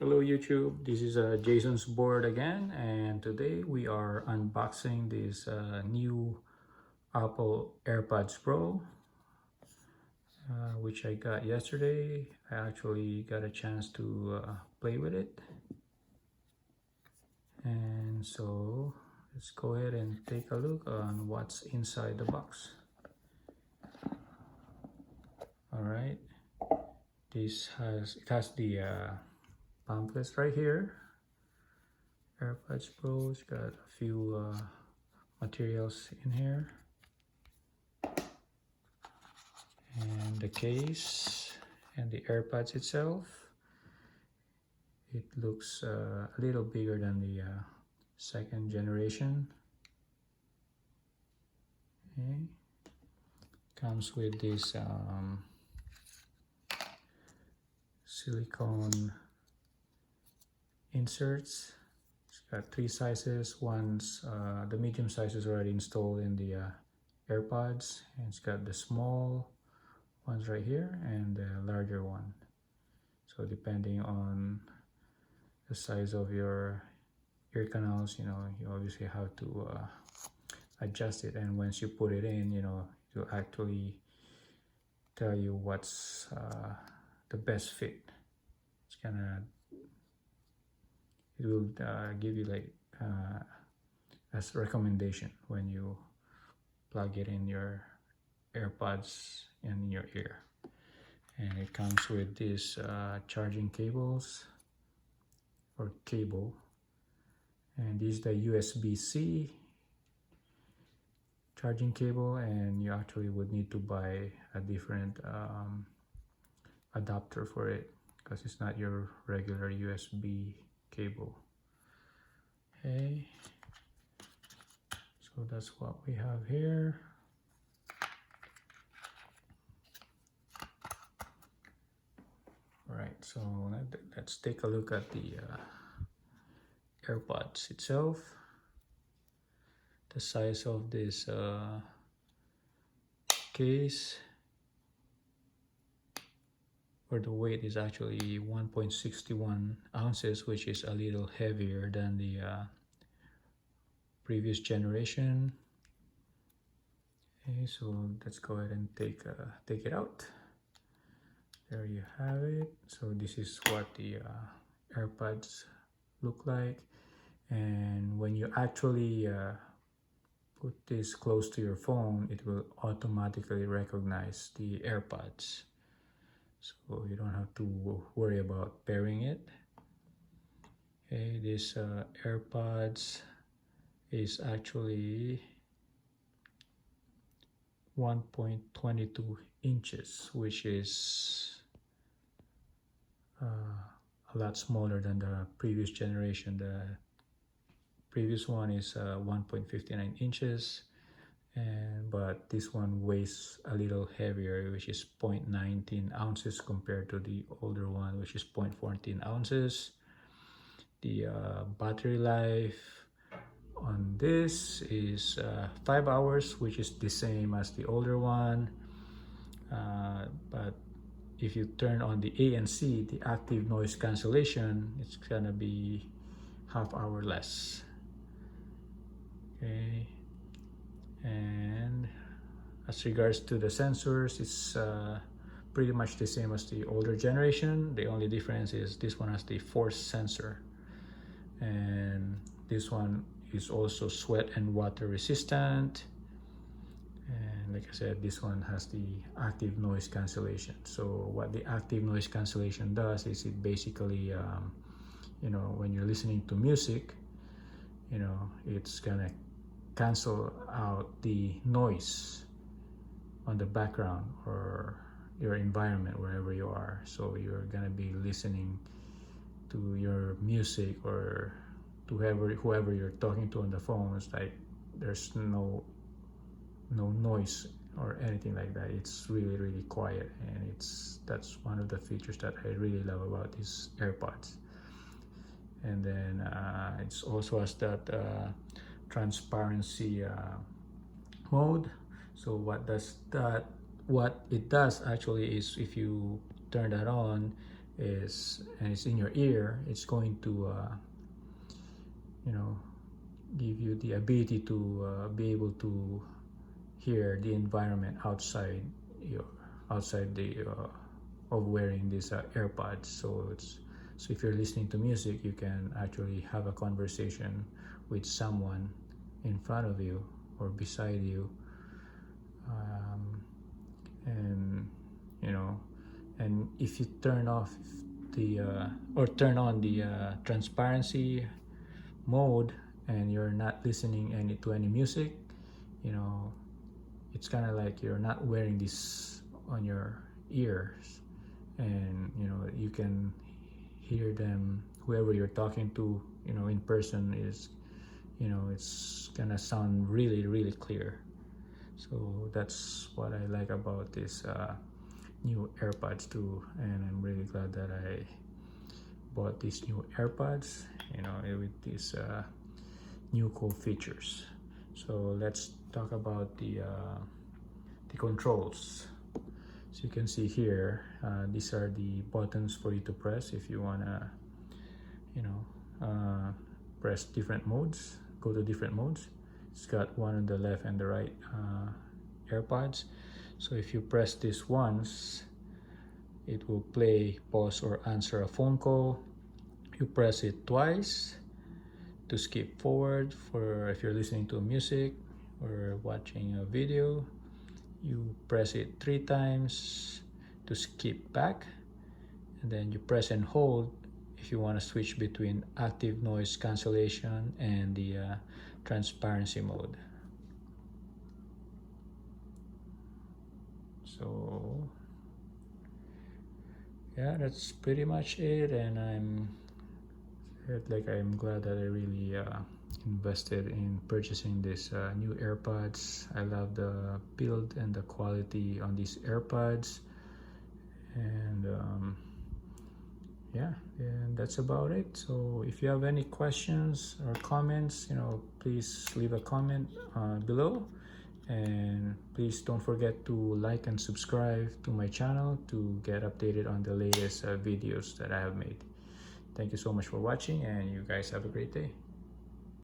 Hello YouTube, this is Jason's board again, and today we are unboxing this new Apple Airpods Pro, which I got yesterday. I actually got a chance to play with it, and so let's go ahead and take a look on what's inside the box. All right, it has the pamphlets right here. AirPods Pro, it's got a few materials in here, and the case and the AirPods itself. It looks a little bigger than the second generation. Okay. Comes with this silicone inserts. It's got three sizes. One's the medium size is already installed in the AirPods, and it's got the small ones right here and the larger one. So depending on the size of your ear canals, you obviously have to adjust it, and once you put it in, it will actually tell you what's the best fit. It will give you like as a recommendation when you plug it in your AirPods in your ear. And it comes with these charging cables or cable, and this is the USB-C charging cable, and you actually would need to buy a different adapter for it because it's not your regular USB cable. Okay, so that's what we have here. All right, so let's take a look at the AirPods itself. The size of this case, where the weight is actually 1.61 ounces, which is a little heavier than the previous generation. Okay, so let's go ahead and take it out. There you have it. So this is what the AirPods look like, and when you actually put this close to your phone, it will automatically recognize the AirPods, so you don't have to worry about pairing it. Okay, this AirPods is actually 1.22 inches, which is a lot smaller than the previous generation. The previous one is 1.59 inches, but this one weighs a little heavier, which is 0.19 ounces compared to the older one, which is 0.14 ounces. The battery life on this is 5 hours, which is the same as the older one, but if you turn on the ANC, the active noise cancellation, it's gonna be half hour less. Okay, and as regards to the sensors, it's pretty much the same as the older generation. The only difference is this one has the force sensor, and this one is also sweat and water resistant. And like I said, this one has the active noise cancellation. So what the active noise cancellation does is it basically when you're listening to music, it's gonna cancel out the noise on the background or your environment wherever you are. So you're gonna be listening to your music or to whoever you're talking to on the phone. It's like there's no noise or anything like that. It's really quiet, and that's one of the features that I really love about these AirPods. And then it also has that transparency mode. So what it does actually is, if you turn that on, and it's in your ear, it's going to you know, give you the ability to be able to hear the environment outside the of wearing these AirPods. So if you're listening to music, you can actually have a conversation with someone in front of you or beside you, and you know, and if you turn off the or turn on the transparency mode and you're not listening to any music, you know, it's kind of like you're not wearing this on your ears, and you know, you can hear them, whoever you're talking to, you know, in person is, you know, it's gonna sound really, really clear. So that's what I like about this new AirPods 2, and I'm really glad that I bought these new AirPods, you know, with these new cool features. So let's talk about the controls. So you can see here, these are the buttons for you to press if you wanna, you know, press different modes, go to different modes. It's got one on the left and the right AirPods. So if you press this once, it will play, pause, or answer a phone call. You press it twice to skip forward for if you're listening to music or watching a video. You press it 3 times to skip back, and then you press and hold if you want to switch between active noise cancellation and the transparency mode. So yeah, that's pretty much it, and I'm glad that I really invested in purchasing this new AirPods. I love the build and the quality on these AirPods, and yeah, and that's about it. So if you have any questions or comments, you know, please leave a comment below, and please don't forget to like and subscribe to my channel to get updated on the latest videos that I have made. Thank you so much for watching, and you guys have a great day.